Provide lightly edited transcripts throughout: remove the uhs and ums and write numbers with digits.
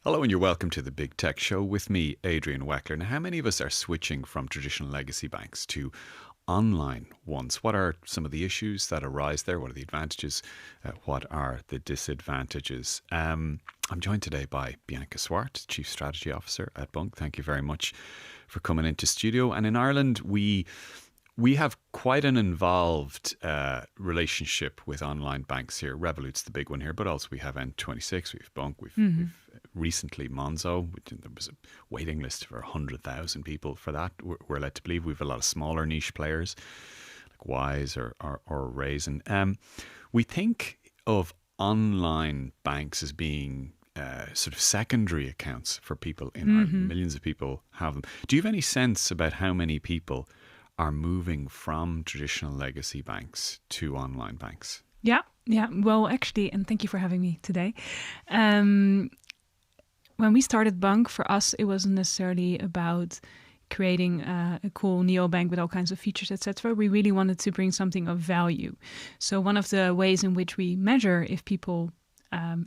Hello and you're welcome to the Big Tech Show with me, Adrian Weckler. Now, how many of us are switching from traditional legacy banks to online ones? What are some of the issues that arise there? What are the advantages? What are the disadvantages? I'm joined today by Bianca Zwart, Chief Strategy Officer at bunq. Thank you very much for coming into studio. And in Ireland, we have quite an involved relationship with online banks here. Revolut's the big one here, but also we have N26, we have bunq, we've recently Monzo. There was a waiting list for 100,000 people for that. We're led to believe we have a lot of smaller niche players like Wise or Raisin. We think of online banks as being sort of secondary accounts for people in Ireland. Millions of people have them. Do you have any sense about how many people are moving from traditional legacy banks to online banks? Yeah. Well, actually, and thank you for having me today. When we started bunq, for us, it wasn't necessarily about creating a cool neobank with all kinds of features, etc. We really wanted to bring something of value. So one of the ways in which we measure if people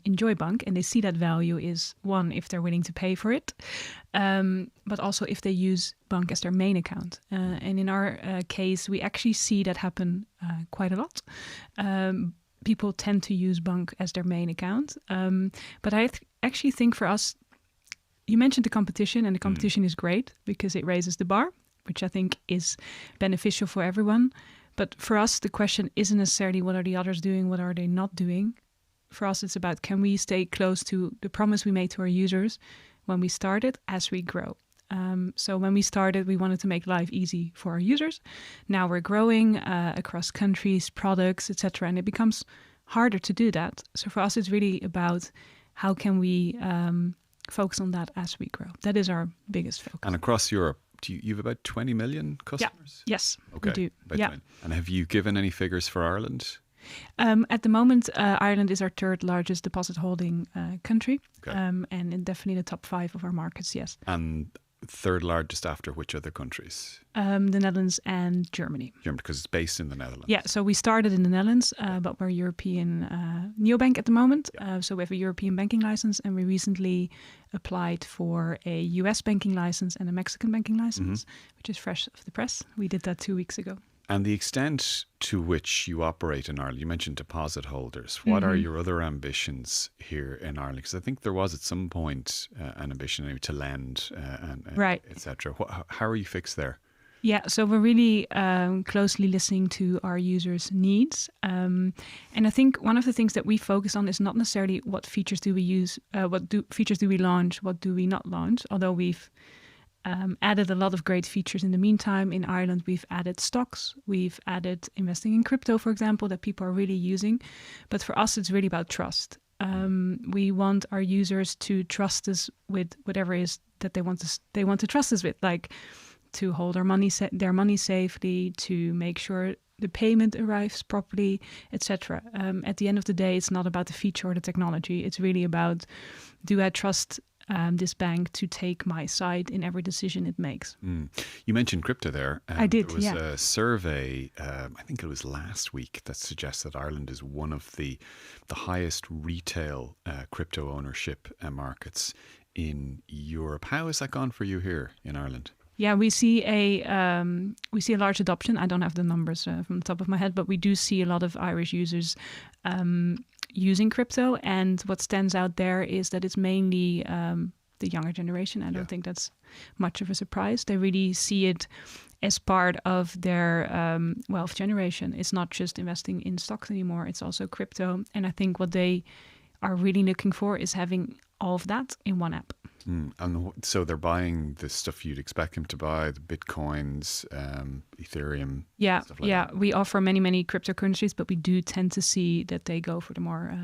enjoy bunq and they see that value is, one, if they're willing to pay for it, but also if they use bunq as their main account. And in our case, we actually see that happen quite a lot. People tend to use bunq as their main account. But I actually think for us, you mentioned the competition, and the competition is great because it raises the bar, which I think is beneficial for everyone. But for us, the question isn't necessarily what are the others doing, what are they not doing. For us, it's about, can we stay close to the promise we made to our users when we started as we grow? So when we started, we wanted to make life easy for our users. Now we're growing across countries, products, etc., and it becomes harder to do that. So for us, it's really about how can we focus on that as we grow. That is our biggest focus. And across Europe, you have about 20 million customers? Yeah. Yes, okay. We do. About 20. And have you given any figures for Ireland? At the moment, Ireland is our third largest deposit holding country, and definitely the top 5 of our markets, yes. And third largest after which other countries? The Netherlands and Germany. Germany, because it's based in the Netherlands. Yeah, so we started in the Netherlands, but we're a European neobank at the moment. So we have a European banking license, and we recently applied for a US banking license and a Mexican banking license, which is fresh off the press. We did that 2 weeks ago. And the extent to which you operate in Ireland, you mentioned deposit holders. What are your other ambitions here in Ireland? Because I think there was at some point an ambition to lend, right, etc. How are you fixed there? Yeah, so we're really closely listening to our users' needs. And I think one of the things that we focus on is not necessarily what features do we use, features do we launch, what do we not launch, although we've added a lot of great features in the meantime. In Ireland, we've added stocks. We've added investing in crypto, for example, that people are really using. But for us, it's really about trust. We want our users to trust us with whatever it is that they want to trust us with, like to hold their money safely, to make sure the payment arrives properly, etc. At the end of the day, it's not about the feature or the technology. It's really about, do I trust this bank to take my side in every decision it makes. You mentioned crypto there. I did, There was a survey, I think it was last week, that suggests that Ireland is one of the highest retail crypto ownership markets in Europe. How has that gone for you here in Ireland? Yeah, we see a large adoption. I don't have the numbers from the top of my head, but we do see a lot of Irish users using crypto. And what stands out there is that it's mainly the younger generation. I don't think that's much of a surprise. They really see it as part of their wealth generation. It's not just investing in stocks anymore. It's also crypto. And I think what they are really looking for is having all of that in one app. And so they're buying the stuff you'd expect them to buy, the Bitcoins, Ethereum, stuff like that. We offer many cryptocurrencies, but we do tend to see that they go for the more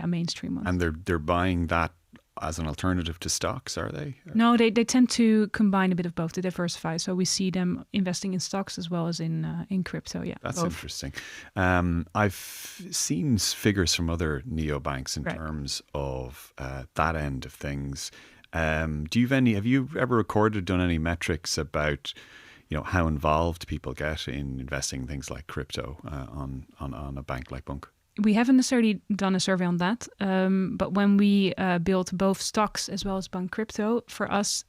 mainstream ones. And they're buying that as an alternative to stocks, are they? No, they tend to combine a bit of both, to diversify. So we see them investing in stocks as well as in crypto. Yeah, that's both. Interesting. I've seen figures from other neobanks in terms of that end of things. Have you ever done any metrics about, how involved people get in investing in things like crypto on a bank like bunq? We haven't necessarily done a survey on that, but when we built both stocks as well as bunq crypto, for us,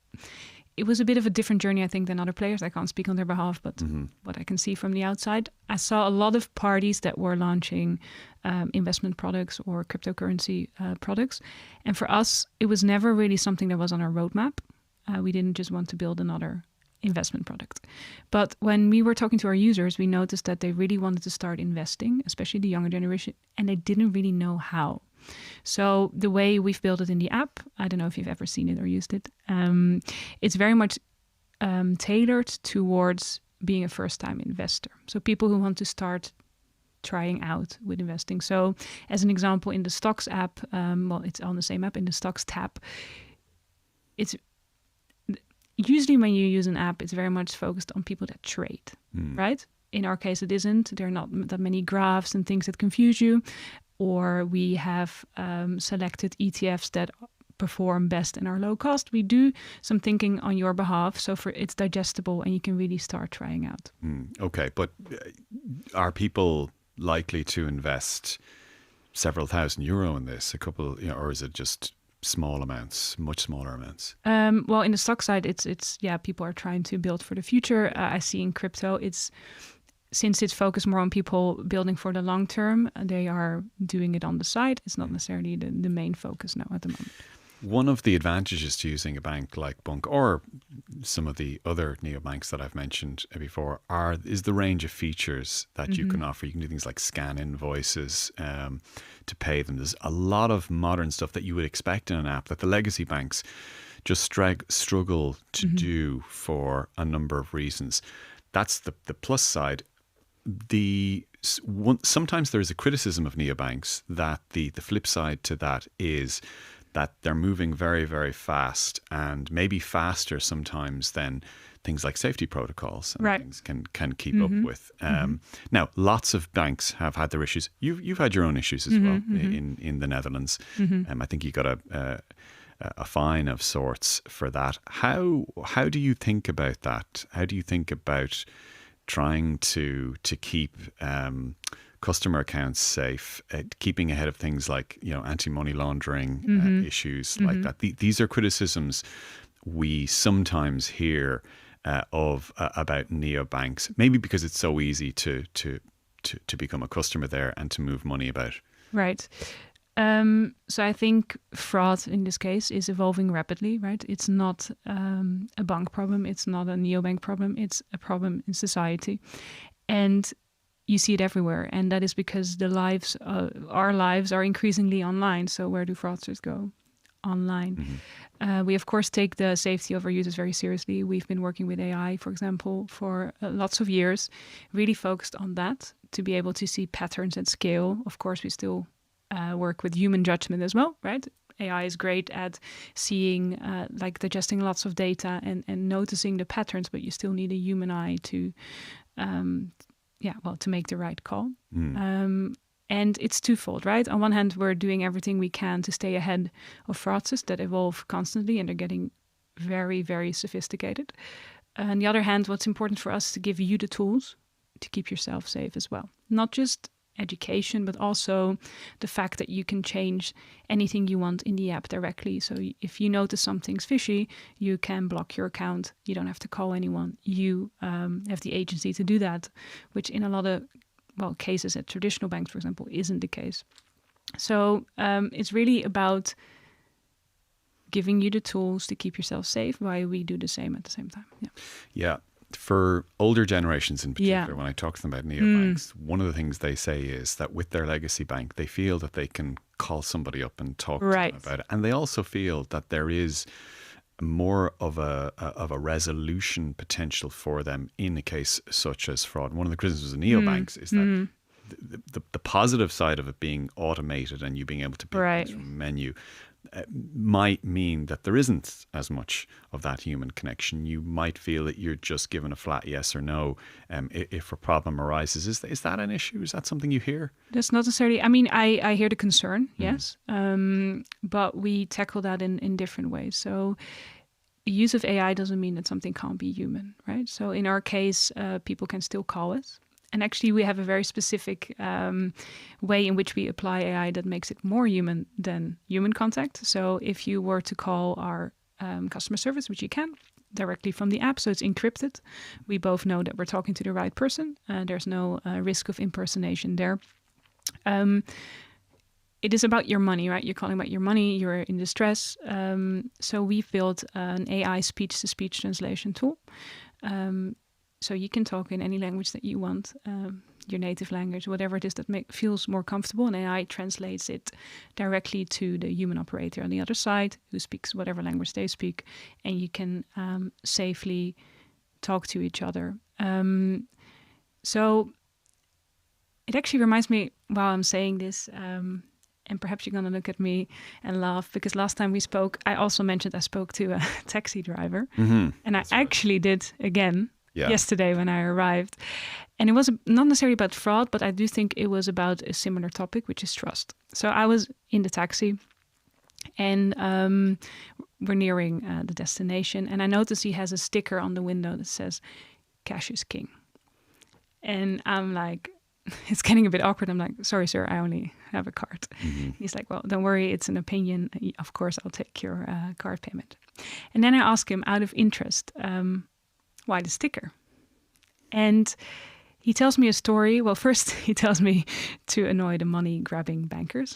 it was a bit of a different journey, I think, than other players. I can't speak on their behalf, but what I can see from the outside, I saw a lot of parties that were launching investment products or cryptocurrency products. And for us, it was never really something that was on our roadmap. We didn't just want to build another investment product. But when we were talking to our users, we noticed that they really wanted to start investing, especially the younger generation, and they didn't really know how. So the way we've built it in the app, I don't know if you've ever seen it or used it, it's very much tailored towards being a first-time investor. So people who want to start trying out with investing. So as an example, in the stocks app, it's on the same app, in the stocks tab, it's usually when you use an app, it's very much focused on people that trade, right? In our case, it isn't. There are not that many graphs and things that confuse you. Or we have selected ETFs that perform best and are low cost. We do some thinking on your behalf, so it's digestible and you can really start trying out. Okay, but are people likely to invest several €1,000 in this, a couple, or is it just small amounts, much smaller amounts? Well, in the stock side, it's people are trying to build for the future. I see in crypto, since it's focused more on people building for the long term, they are doing it on the side. It's not necessarily the main focus now at the moment. One of the advantages to using a bank like bunq or some of the other neobanks that I've mentioned before is the range of features that you can offer. You can do things like scan invoices to pay them. There's a lot of modern stuff that you would expect in an app that the legacy banks just struggle to do for a number of reasons. That's the plus side. Sometimes there is a criticism of neobanks that the flip side to that is that they're moving very, very fast, and maybe faster sometimes than things like safety protocols and things can keep up with. Now, lots of banks have had their issues. You've had your own issues as well in the Netherlands. I think you got a fine of sorts for that. How do you think about that? How do you think about trying to keep customer accounts safe, keeping ahead of things like anti-money laundering issues like that? These are criticisms we sometimes hear about neobanks, maybe because it's so easy to become a customer there and to move money about. Right. So I think fraud in this case is evolving rapidly, right? It's not a bank problem. It's not a neobank problem. It's a problem in society. And you see it everywhere. And that is because our lives are increasingly online. So where do fraudsters go? Online. We, of course, take the safety of our users very seriously. We've been working with AI, for example, for lots of years, really focused on that to be able to see patterns at scale. Of course, we still work with human judgment as well, right? AI is great at seeing, digesting lots of data and noticing the patterns, but you still need a human eye to make the right call. And it's twofold, right? On one hand, we're doing everything we can to stay ahead of fraudsters that evolve constantly and they're getting very, very sophisticated. On the other hand, what's important for us is to give you the tools to keep yourself safe as well. Not just education, but also the fact that you can change anything you want in the app directly. So if you notice something's fishy, you can block your account. You don't have to call anyone. You have the agency to do that, which in a lot of cases at traditional banks, for example, isn't the case. So it's really about giving you the tools to keep yourself safe while we do the same at the same time. Yeah. For older generations in particular, when I talk to them about neobanks, one of the things they say is that with their legacy bank, they feel that they can call somebody up and talk to them about it. And they also feel that there is more of a resolution potential for them in a case such as fraud. One of the criticisms of neobanks is that the positive side of it being automated and you being able to pick things from a menu might mean that there isn't as much of that human connection. You might feel that you're just given a flat yes or no if a problem arises. Is that an issue? Is that something you hear? That's not necessarily. I mean, I hear the concern, yes, but we tackle that in different ways. So the use of AI doesn't mean that something can't be human, right? So in our case, people can still call us. And actually, we have a very specific way in which we apply AI that makes it more human than human contact. So if you were to call our customer service, which you can, directly from the app, so it's encrypted, we both know that we're talking to the right person. There's no risk of impersonation there. It is about your money, right? You're calling about your money, you're in distress. So we've built an AI speech-to-speech translation tool. So you can talk in any language that you want, your native language, whatever it is that feels more comfortable. And AI translates it directly to the human operator on the other side, who speaks whatever language they speak. And you can safely talk to each other. So it actually reminds me, while I'm saying this, and perhaps you're going to look at me and laugh, because last time we spoke, I also mentioned I spoke to a taxi driver. Mm-hmm. And I actually did again yesterday when I arrived. And it was not necessarily about fraud, but I do think it was about a similar topic, which is trust. So I was in the taxi and we're nearing the destination. And I noticed he has a sticker on the window that says, "Cash is king." And I'm like, it's getting a bit awkward. I'm like, "Sorry, sir, I only have a card." Mm-hmm. He's like, "Well, don't worry, it's an opinion. Of course, I'll take your card payment." And then I ask him out of interest, why the sticker? And he tells me a story. Well, first he tells me to annoy the money-grabbing bankers.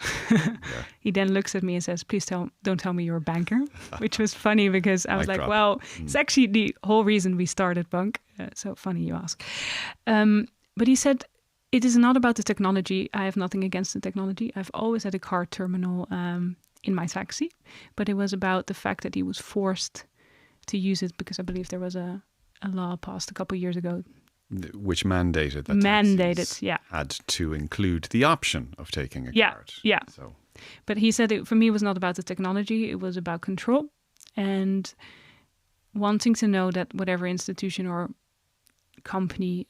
He then looks at me and says, "Please don't tell me you're a banker," which was funny because I was like, well, it's actually the whole reason we started bunq. So funny you ask. But he said, it is not about the technology. I have nothing against the technology. I've always had a card terminal in my taxi. But it was about the fact that he was forced to use it because I believe there was a law passed a couple of years ago. Which mandated that taxis had to include the option of taking a card. Yeah. So. But he said for me it was not about the technology. It was about control and wanting to know that whatever institution or company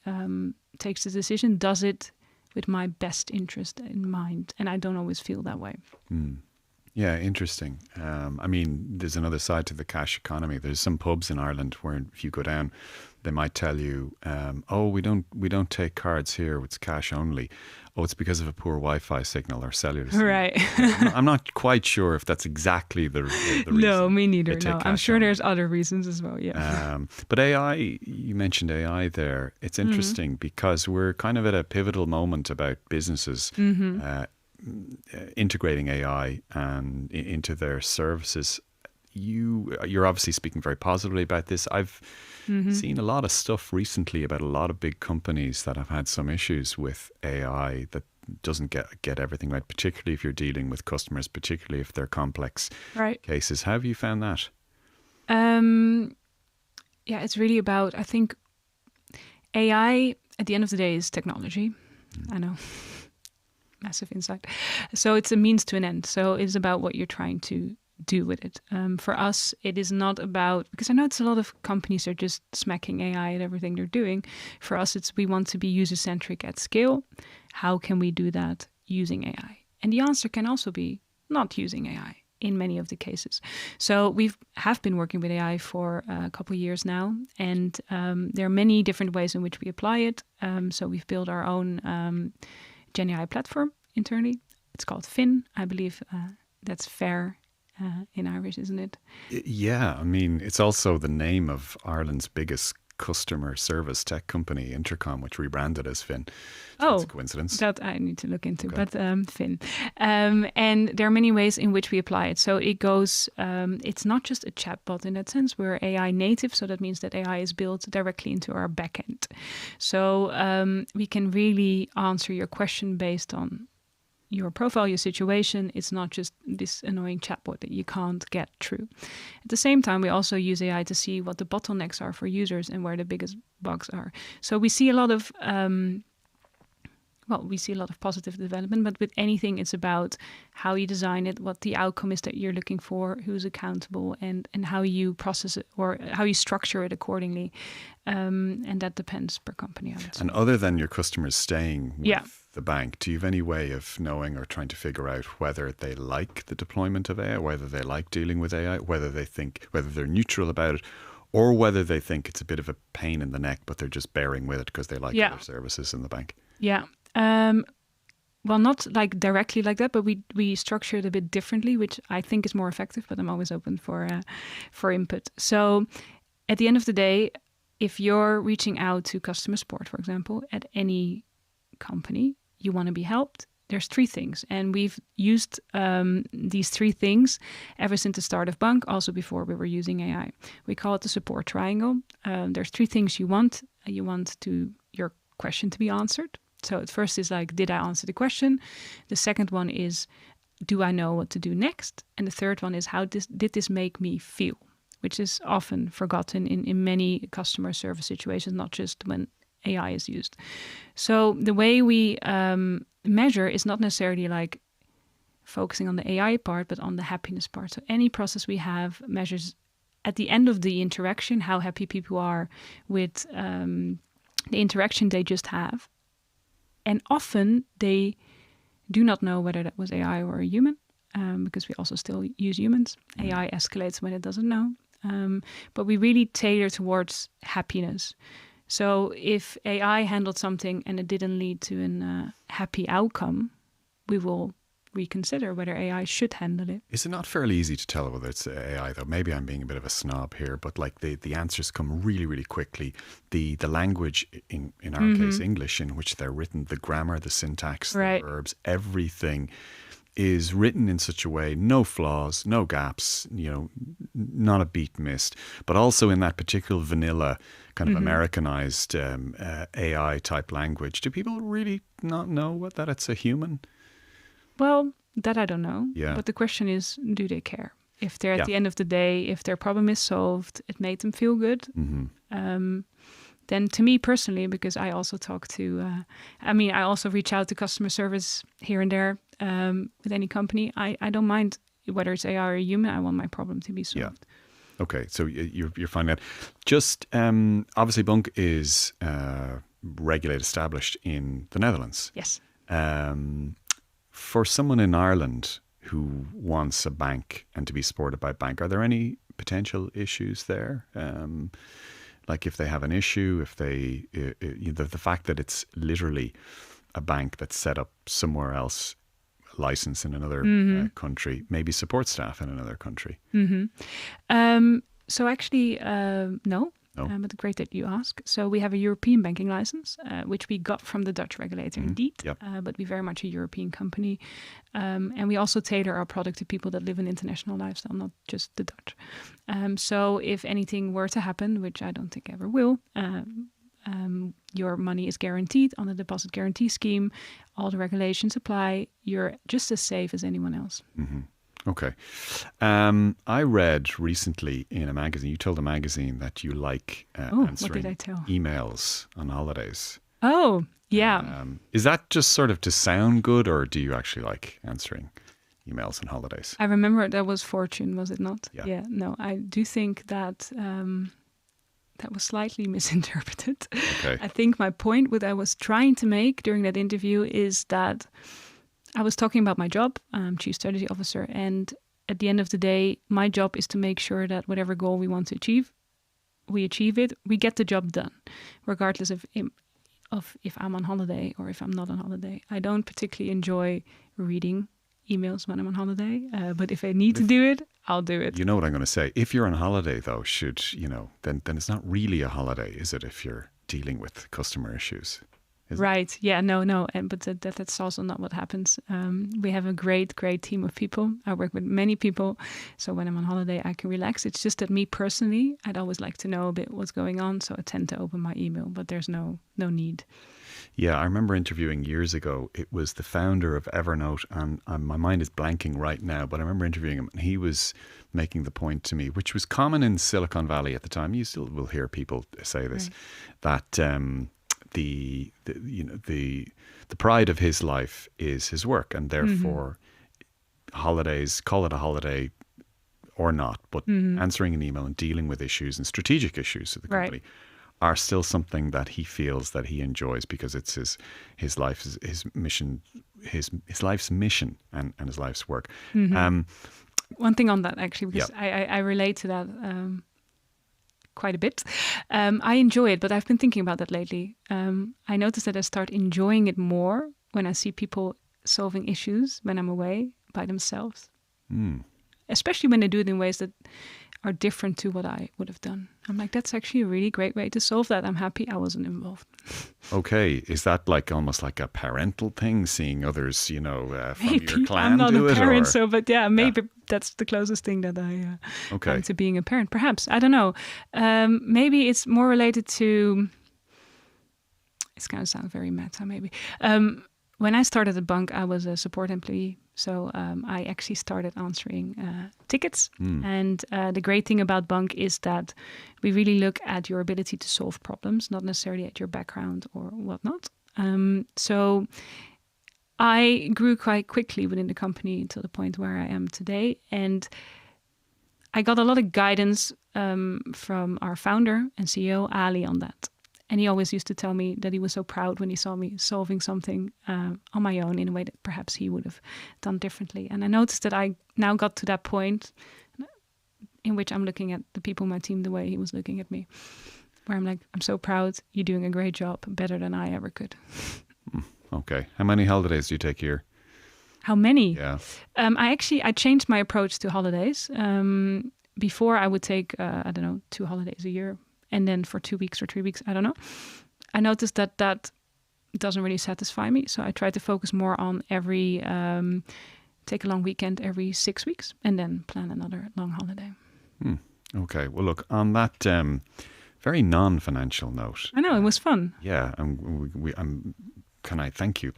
takes the decision, does it with my best interest in mind. And I don't always feel that way. Yeah, interesting. I mean, there's another side to the cash economy. There's some pubs in Ireland where if you go down, they might tell you, "Oh, we don't take cards here. It's cash only." Oh, it's because of a poor Wi-Fi signal or cellular signal. Right. I'm not quite sure if that's exactly the reason. No, me neither. No, I'm sure there's other reasons as well. Yeah. But AI, you mentioned AI there. It's interesting because we're kind of at a pivotal moment about businesses integrating AI and into their services. You're obviously speaking very positively about this. I've seen a lot of stuff recently about a lot of big companies that have had some issues with AI that doesn't get everything right, particularly if you're dealing with customers, particularly if they're complex cases. How have you found that? Yeah, it's really about, I think, AI at the end of the day is technology. I know. Massive insight. So it's a means to an end. So it's about what you're trying to do with it. For us, it is not about, because I know it's a lot of companies are just smacking AI at everything they're doing. For us, we want to be user-centric at scale. How can we do that using AI? And the answer can also be not using AI in many of the cases. So we have been working with AI for a couple of years now, and there are many different ways in which we apply it. So we've built our own Gen AI platform internally. It's called Fin. I believe that's fair in Irish, isn't it? Yeah, I mean, it's also the name of Ireland's biggest customer service tech company, Intercom, which rebranded as Fin. So it's a coincidence. That I need to look into, but Fin. And there are many ways in which we apply it. So it goes, it's not just a chatbot in that sense. We're AI native, so that means that AI is built directly into our backend. So we can really answer your question based on your profile, your situation. It's not just this annoying chatbot that you can't get through. At the same time, we also use AI to see what the bottlenecks are for users and where the biggest bugs are. So we see a lot of positive development, but with anything, it's about how you design it, what the outcome is that you're looking for, who's accountable, and how you process it or how you structure it accordingly. And that depends per company, I would say. And other than your customers staying with the bank, do you have any way of knowing or trying to figure out whether they like the deployment of AI, whether they like dealing with AI, whether they're neutral about it, or whether they think it's a bit of a pain in the neck, but they're just bearing with it because they like Yeah. other services in the bank. Yeah. Well, not like directly like that, but we structure it a bit differently, which I think is more effective. But I'm always open for input. So, at the end of the day, if you're reaching out to customer support, for example, at any company, you want to be helped. There's three things, and we've used these three things ever since the start of bunq, also before we were using AI. We call it the support triangle. There's three things you want. You want your question to be answered. So at first is like, did I answer the question? The second one is, do I know what to do next? And the third one is, how did this make me feel? Which is often forgotten in many customer service situations, not just when AI is used. So the way we measure is not necessarily like focusing on the AI part, but on the happiness part. So any process we have measures at the end of the interaction how happy people are with the interaction they just have. And often they do not know whether that was AI or a human, because we also still use humans. AI escalates when it doesn't know. But we really tailor towards happiness. So if AI handled something and it didn't lead to a happy outcome, we will reconsider whether AI should handle it. Is it not fairly easy to tell whether it's AI though? Maybe I'm being a bit of a snob here, but like the answers come really, really quickly. The language, in our case, English, in which they're written, the grammar, the syntax, the verbs, everything is written in such a way, no flaws, no gaps, not a beat missed, but also in that particular vanilla kind of Americanized AI type language. Do people really not know that it's a human? Well, that I don't know. Yeah. But the question is, do they care? If they're at the end of the day, if their problem is solved, it made them feel good. Then to me personally, because I also talk to, I also reach out to customer service here and there with any company. I don't mind whether it's AI or a human. I want my problem to be solved. Yeah. Okay, so you're finding that. Just obviously, bunq is regulated, established in the Netherlands. Yes. For someone in Ireland who wants a bank and to be supported by a bank, are there any potential issues there? Like if they have an issue, if the fact that it's literally a bank that's set up somewhere else, licensed in another country, maybe support staff in another country. So actually, no. But great that you ask. So we have a European banking license, which we got from the Dutch regulator, indeed. Yep. But we're very much a European company. And we also tailor our product to people that live an international lifestyle, not just the Dutch. So if anything were to happen, which I don't think ever will, your money is guaranteed on the deposit guarantee scheme. All the regulations apply. You're just as safe as anyone else. Okay. I read recently in a magazine, you told a magazine that you like answering what did I tell? emails on holidays. Oh, yeah. Is that just sort of to sound good, or do you actually like answering emails on holidays? I remember that was Fortune, was it not? Yeah. No, I do think that that was slightly misinterpreted. Okay. I think my point, what I was trying to make during that interview, is that I was talking about my job. I'm Chief Strategy Officer. And at the end of the day, my job is to make sure that whatever goal we want to achieve, we achieve it. We get the job done, regardless of if I'm on holiday or if I'm not on holiday. I don't particularly enjoy reading emails when I'm on holiday. But if I need to do it, I'll do it. You know what I'm going to say? If you're on holiday, though, then it's not really a holiday, is it, if you're dealing with customer issues? Right. Yeah, no. But that's also not what happens. We have a great team of people. I work with many people. So when I'm on holiday, I can relax. It's just that me personally, I'd always like to know a bit what's going on. So I tend to open my email, but there's no need. Yeah, I remember interviewing years ago. It was the founder of Evernote, and my mind is blanking right now, but I remember interviewing him, and he was making the point to me, which was common in Silicon Valley at the time. You still will hear people say this, that the pride of his life is his work, and therefore holidays, call it a holiday or not, but answering an email and dealing with issues and strategic issues of the company are still something that he feels that he enjoys, because it's his life, his mission, his life's mission and his life's work. One thing on that, actually, because I relate to that quite a bit. I enjoy it, but I've been thinking about that lately. I noticed that I start enjoying it more when I see people solving issues when I'm away by themselves. Especially when they do it in ways that are different to what I would have done. I'm like, that's actually a really great way to solve that. I'm happy I wasn't involved. Okay, is that like almost like a parental thing, seeing others, from Maybe. your clan I'm not do a it? parent, Or? so but maybe that's the closest thing that I Okay. am to being a parent. Perhaps, I don't know. Maybe it's more related to. It's going to sound very meta, maybe. When I started at bunq, I was a support employee. So I actually started answering tickets. And the great thing about bunq is that we really look at your ability to solve problems, not necessarily at your background or whatnot. So I grew quite quickly within the company to the point where I am today. And I got a lot of guidance from our founder and CEO, Ali, on that. And he always used to tell me that he was so proud when he saw me solving something on my own in a way that perhaps he would have done differently. And I noticed that I now got to that point in which I'm looking at the people in my team the way he was looking at me, where I'm like, I'm so proud. You're doing a great job, better than I ever could. Okay. How many holidays do you take here? How many? Yeah. I changed my approach to holidays. Before I would take, 2 holidays a year. And then for 2 weeks or 3 weeks, I don't know. I noticed that doesn't really satisfy me. So I try to focus more on take a long weekend every 6 weeks and then plan another long holiday. Okay. Well, look, on that very non-financial note. I know, it was fun. Yeah. Can I thank you,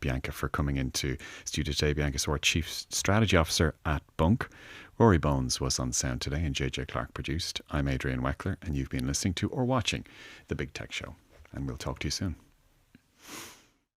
Bianca, for coming into studio today. Bianca Zwart, Chief Strategy Officer at bunq. Rory Bones was on sound today and JJ Clark produced. I'm Adrian Weckler and you've been listening to or watching The Big Tech Show. And we'll talk to you soon.